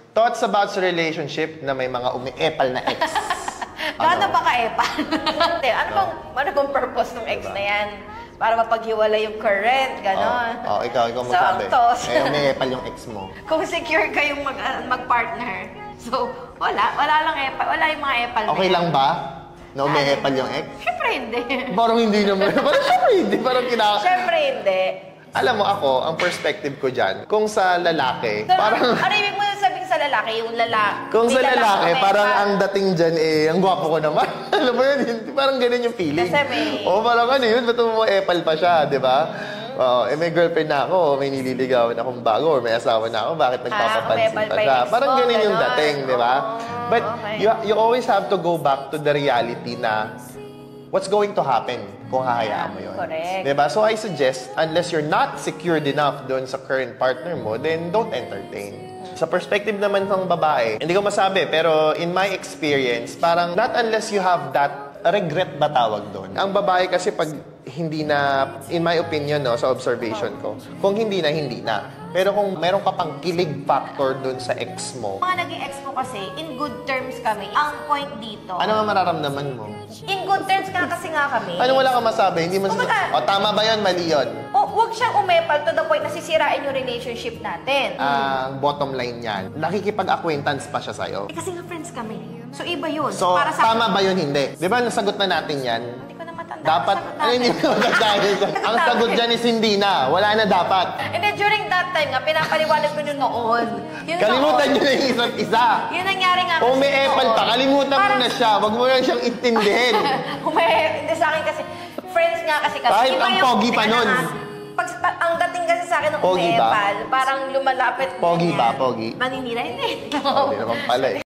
Thoughts about sa relationship na may mga umi-epal na ex? Gaano ba ka-epal? ano bang purpose ng ex na yan? Para mapaghiwalay yung current, gano'n. Ikaw magsabi. Umi-epal yung ex mo. Kung secure kayong mag-partner. So, wala lang epal. Wala yung mga epal na okay yan. lang ba? Na umi-epal yung ex? Siyempre hindi. Parang hindi naman. Parang siyempre hindi. Siyempre hindi. Alam mo ako, ang perspective ko dyan, kung sa lalaki, So, parang... Ano ibig mo sabihin sa lalaki? Yung lalaki? Kung sa lalaki, parang ang dating dyan ang gwapo ko naman. Alam mo yun, parang ganun yung feeling. Kasi may... Parang ano yun, ba't mo epal pa siya, di ba? May girlfriend na ako, may nililigawan akong bago, or may asawa na ako, bakit nagpapapansin pa siya? Parang ganun yung dating, di ba? But you always have to go back to the reality na what's going to happen kung hahayaan mo yun. Correct. Diba? So I suggest, unless you're not secured enough doon sa current partner mo, then don't entertain. Sa perspective naman ng babae, hindi ko masabi, pero in my experience, parang not unless you have that regret ba tawag doon. Ang babae kasi pag hindi na, in my opinion, no, sa observation ko, kung hindi na, hindi na. Pero kung meron ka pang kilig factor doon sa ex mo. Mga naging ex ko kasi, in good terms kami. Ang point dito. Ano ang mararamdaman mo? In good terms kasi nga kami. Ano wala kang masabi? Hindi mo tama ba yun? Mali yun? Huwag siyang umepal to the point na sisirain yung relationship natin. Ang bottom line yan, nakikipag-acquaintance pa siya sa'yo. Kasi nga friends kami. So iba yun. So, para sa tama ba yun? Hindi. Di ba nasagot na natin yan? Hindi ko na matanda. Dapat, hindi ko matanda. Ang sagot dyan is hindi na. Wala na dapat. And then during that time nga, pinapaliwanag ko nung noon. Kalimutan nyo na yung isa't isa. Yun nangyari nga. O may epal pa, kalimutan mo na siya. Wag mo lang siyang intindihin. Hindi sa akin kasi, friends nga kasi kami. Kahit ang pogi pa nun. Ang dating kasi sa akin ng Pogi ba? umepal, parang lumalapit. Pogi ba? Pogi? Maninira, hindi. Hindi naman pala eh.